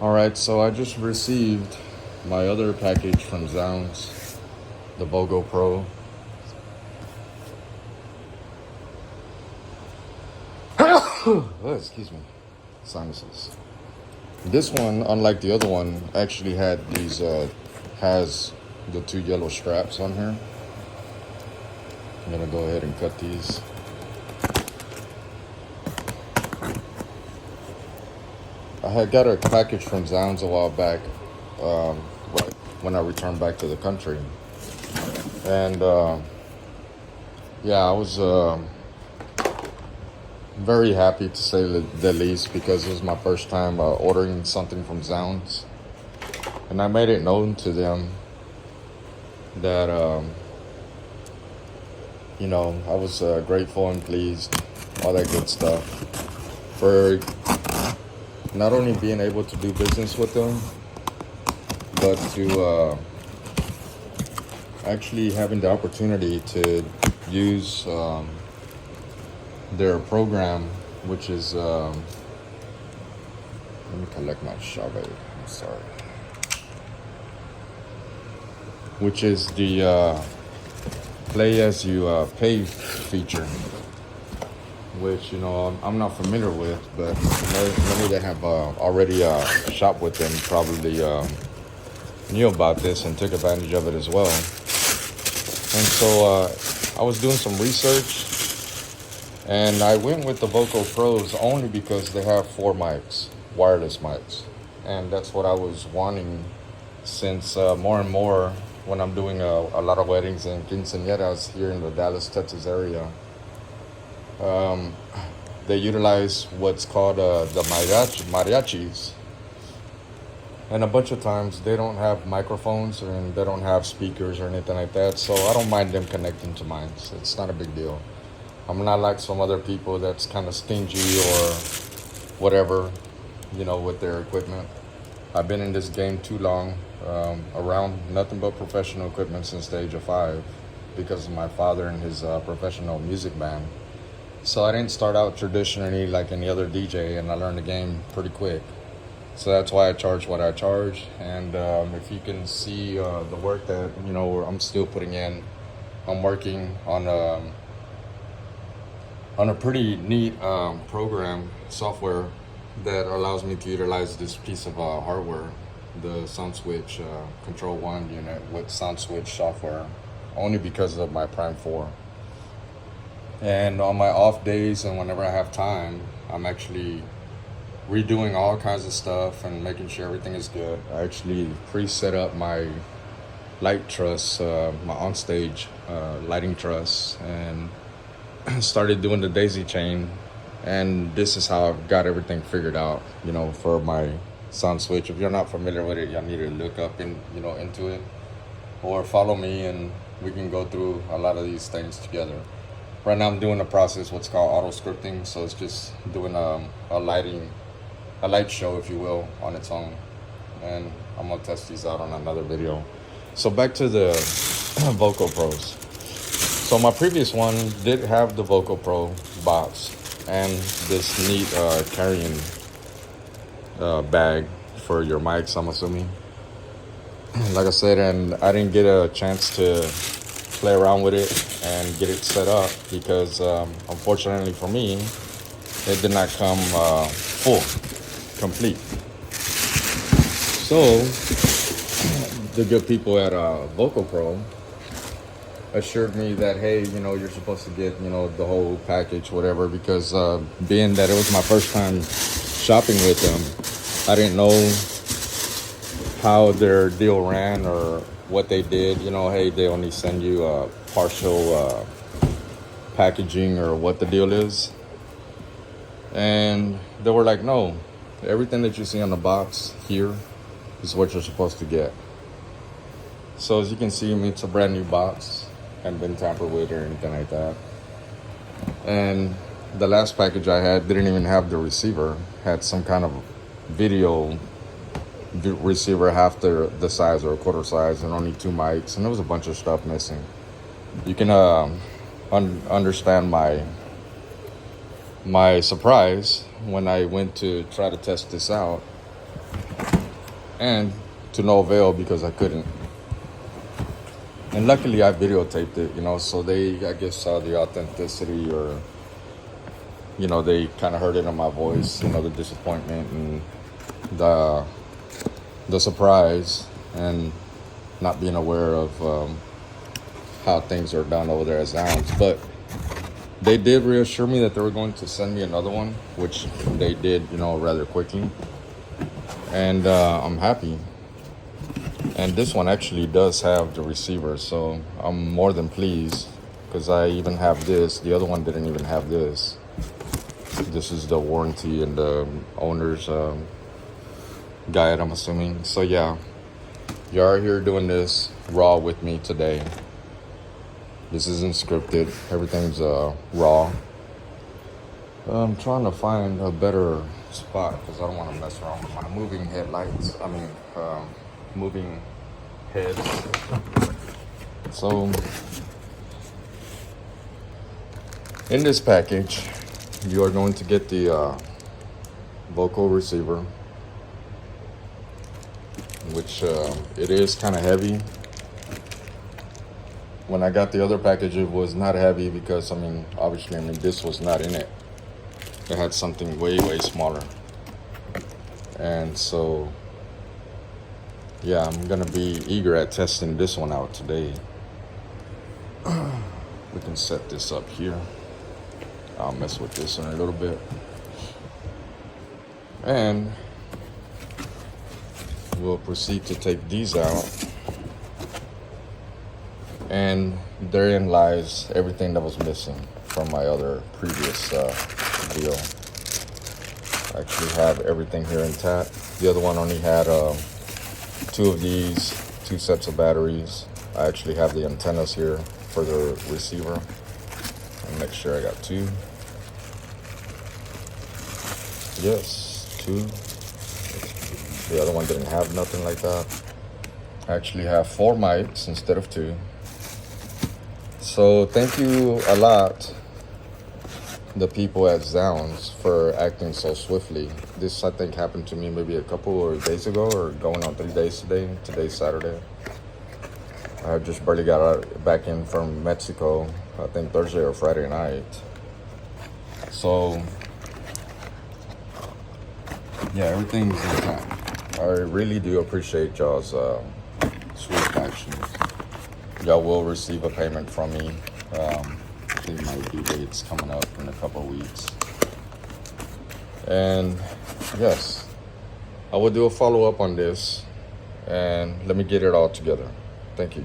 Alright, so I just received my other package from Zzounds, the Vogo Pro. Oh, excuse me, sinuses. This one, unlike the other one, actually has the two yellow straps on here. I'm gonna go ahead and cut these. I had got a package from Zzounds a while back, right when I returned back to the country, and yeah, I was very happy to say the least because it was my first time ordering something from Zzounds, and I made it known to them that I was grateful and pleased, all that good stuff, for not only being able to do business with them, but to actually having the opportunity to use their program, which is let me collect my shovel. I'm sorry. Which is the play as you pay feature, which I'm not familiar with, but many that have already shopped with them probably knew about this and took advantage of it as well. And so I was doing some research, and I went with the Voco Pros only because they have 4 mics, wireless mics, and that's what I was wanting, since more and more when I'm doing a lot of weddings and quinceañeras here in the Dallas, Texas area. They utilize what's called the mariachis, and a bunch of times they don't have microphones and they don't have speakers or anything like that, so I don't mind them connecting to mine. It's not a big deal. I'm not like some other people that's kind of stingy or whatever, with their equipment. I've been in this game too long, around nothing but professional equipment since the age of 5 because of my father and his professional music band. So I didn't start out traditionally like any other DJ, and I learned the game pretty quick. So that's why I charge what I charge. And if you can see the work that I'm still putting in, I'm working on a pretty neat program software that allows me to utilize this piece of hardware, the Sound Switch Control 1 unit with Sound Switch software, only because of my Prime 4. And on my off days and whenever I have time, I'm actually redoing all kinds of stuff and making sure everything is good. I actually pre-set up my light truss, my onstage lighting truss, and started doing the daisy chain. And this is how I've got everything figured out, for my Sound Switch. If you're not familiar with it, y'all need to look up into it, or follow me and we can go through a lot of these things together. Right now I'm doing a process, what's called auto scripting. So it's just doing a light show, if you will, on its own. And I'm gonna test these out on another video. So back to the Voco Pros. So my previous one did have the Voco Pro box and this neat carrying bag for your mics, I'm assuming. Like I said, and I didn't get a chance to play around with it and get it set up because unfortunately for me, it did not come complete. So the good people at Voco Pro assured me that, hey, you're supposed to get, the whole package, whatever, because being that it was my first time shopping with them, I didn't know how their deal ran or what they did. Hey, they only send you a partial packaging or what the deal is. And they were like, no, everything that you see on the box here is what you're supposed to get. So as you can see, it's a brand new box, hadn't been tampered with or anything like that. And the last package I had didn't even have the receiver, had some kind of video receiver, half the size or a quarter size, and only 2 mics, and there was a bunch of stuff missing. You can understand my surprise when I went to try to test this out. and to no avail because I couldn't. And luckily I videotaped it, you know, so they, I guess, saw the authenticity, or, you know, they kind of heard it in my voice, you know, the disappointment and the surprise, and not being aware of how things are done over there at Zzounds. But they did reassure me that they were going to send me another one, which they did, you know, rather quickly. And I'm happy. And this one actually does have the receiver, so I'm more than pleased, because I even have this. The other one didn't even have this. This is the warranty and the owner's guide, I'm assuming. So yeah, you are here doing this raw with me today. This isn't scripted. Everything's raw. I'm trying to find a better spot because I don't want to mess around with my moving headlights. Moving heads. So in this package, you are going to get the vocal receiver, which it is kind of heavy. When I got the other package, it was not heavy because, obviously, this was not in it. It had something way, way smaller. And so, yeah, I'm going to be eager at testing this one out today. We can set this up here. I'll mess with this in a little bit. And we'll proceed to take these out. And therein lies everything that was missing from my other previous deal. I actually have everything here intact. The other one only had 2 of these, 2 sets of batteries. I actually have the antennas here for the receiver. And make sure I got 2. Yes, 2. The other one didn't have nothing like that. I actually have 4 mics instead of 2. So thank you a lot, the people at Zzounds, for acting so swiftly. This, I think, happened to me maybe a couple of days ago, or going on 3 days today. Today's Saturday. I just barely got back in from Mexico, I think Thursday or Friday night. So, yeah, everything's intact. I really do appreciate y'all's swift actions. Y'all will receive a payment from me. I think my due date's coming up in a couple of weeks. And yes, I will do a follow-up on this, and let me get it all together. Thank you.